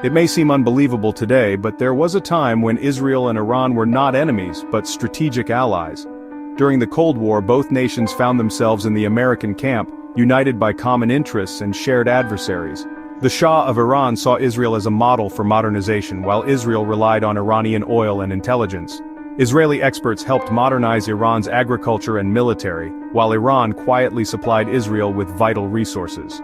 It may seem unbelievable today, but there was a time when Israel and Iran were not enemies, but strategic allies. During the Cold War, both nations found themselves in the American camp, united by common interests and shared adversaries. The Shah of Iran saw Israel as a model for modernization, while Israel relied on Iranian oil and intelligence. Israeli experts helped modernize Iran's agriculture and military, while Iran quietly supplied Israel with vital resources.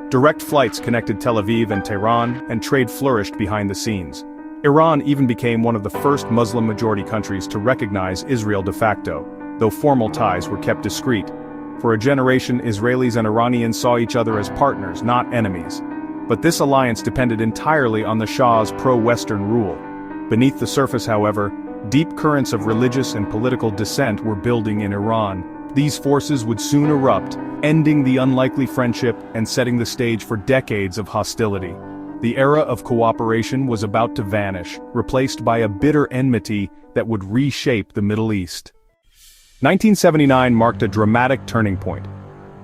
Direct flights connected Tel Aviv and Tehran, and trade flourished behind the scenes. Iran even became one of the first Muslim-majority countries to recognize Israel de facto, though formal ties were kept discreet. For a generation, Israelis and Iranians saw each other as partners, not enemies. But this alliance depended entirely on the Shah's pro-Western rule. Beneath the surface, however, deep currents of religious and political dissent were building in Iran. These forces would soon erupt, ending the unlikely friendship and setting the stage for decades of hostility. The era of cooperation was about to vanish, replaced by a bitter enmity that would reshape the Middle East. 1979 marked a dramatic turning point.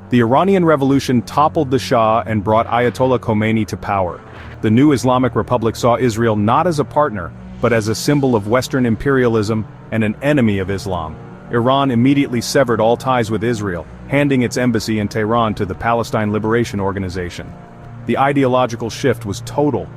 The Iranian Revolution toppled the Shah and brought Ayatollah Khomeini to power. The new Islamic Republic saw Israel not as a partner, but as a symbol of Western imperialism and an enemy of Islam. Iran immediately severed all ties with Israel, handing its embassy in Tehran to the Palestine Liberation Organization. The ideological shift was total.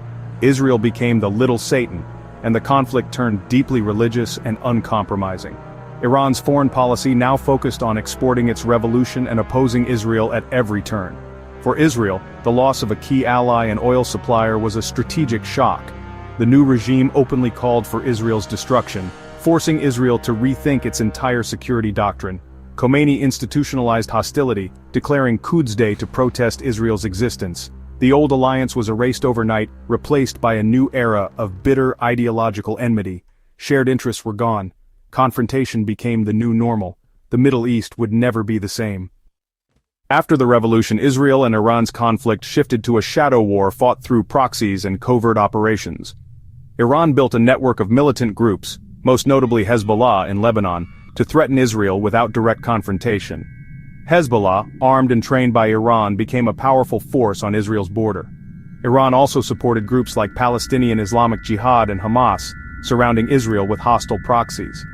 Israel became the little Satan, and the conflict turned deeply religious and uncompromising. Iran's foreign policy now focused on exporting its revolution and opposing Israel at every turn. For Israel, the loss of a key ally and oil supplier was a strategic shock. The new regime openly called for Israel's destruction, forcing Israel to rethink its entire security doctrine. Khomeini institutionalized hostility, declaring Quds Day to protest Israel's existence. The old alliance was erased overnight, replaced by a new era of bitter ideological enmity. Shared interests were gone. Confrontation became the new normal. The Middle East would never be the same. After the revolution, Israel and Iran's conflict shifted to a shadow war fought through proxies and covert operations. Iran built a network of militant groups, most notably Hezbollah in Lebanon, to threaten Israel without direct confrontation. Hezbollah, armed and trained by Iran, became a powerful force on Israel's border. Iran also supported groups like Palestinian Islamic Jihad and Hamas, surrounding Israel with hostile proxies.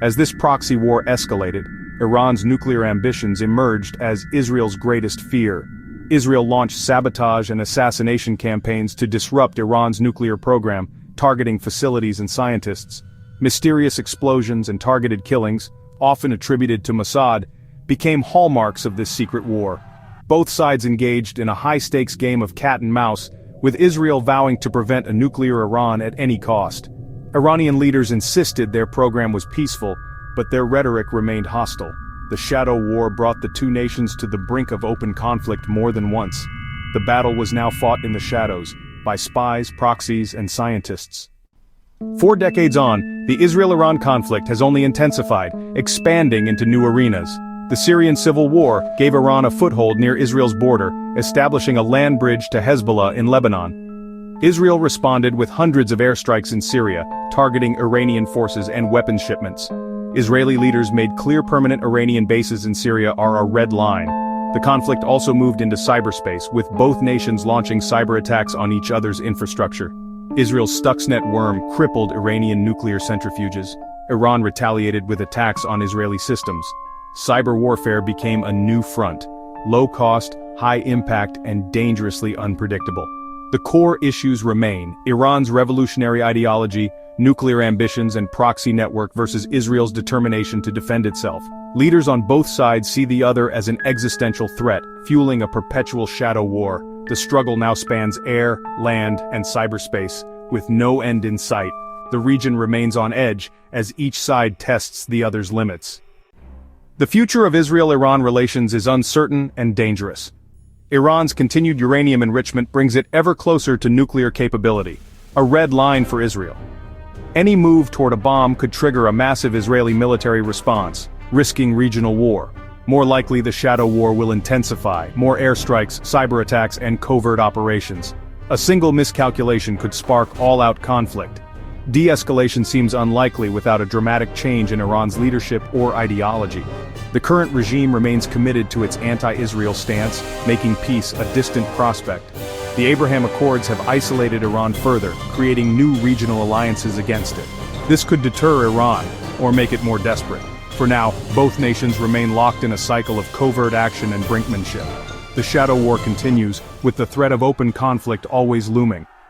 As this proxy war escalated, Iran's nuclear ambitions emerged as Israel's greatest fear. Israel launched sabotage and assassination campaigns to disrupt Iran's nuclear program, targeting facilities and scientists. Mysterious explosions and targeted killings, often attributed to Mossad, became hallmarks of this secret war. Both sides engaged in a high-stakes game of cat and mouse, with Israel vowing to prevent a nuclear Iran at any cost. Iranian leaders insisted their program was peaceful, but their rhetoric remained hostile. The shadow war brought the two nations to the brink of open conflict more than once. The battle was now fought in the shadows, by spies, proxies, and scientists. 4 decades on, the Israel-Iran conflict has only intensified, expanding into new arenas. The Syrian civil war gave Iran a foothold near Israel's border, establishing a land bridge to Hezbollah in Lebanon. Israel responded with hundreds of airstrikes in Syria, targeting Iranian forces and weapons shipments. Israeli leaders made clear permanent Iranian bases in Syria are a red line. The conflict also moved into cyberspace, with both nations launching cyber attacks on each other's infrastructure. Israel's Stuxnet worm crippled Iranian nuclear centrifuges. Iran retaliated with attacks on Israeli systems. Cyber warfare became a new front, low-cost, high-impact, and dangerously unpredictable. The core issues remain: Iran's revolutionary ideology, nuclear ambitions, and proxy network versus Israel's determination to defend itself. Leaders on both sides see the other as an existential threat, fueling a perpetual shadow war. The struggle now spans air, land, and cyberspace, with no end in sight. The region remains on edge, as each side tests the other's limits. The future of Israel-Iran relations is uncertain and dangerous. Iran's continued uranium enrichment brings it ever closer to nuclear capability, a red line for Israel. Any move toward a bomb could trigger a massive Israeli military response, risking regional war. More likely, the shadow war will intensify, more airstrikes, cyber attacks, and covert operations. A single miscalculation could spark all-out conflict. De-escalation seems unlikely without a dramatic change in Iran's leadership or ideology. The current regime remains committed to its anti-Israel stance, making peace a distant prospect. The Abraham Accords have isolated Iran further, creating new regional alliances against it. This could deter Iran, or make it more desperate. For now, both nations remain locked in a cycle of covert action and brinkmanship. The shadow war continues, with the threat of open conflict always looming.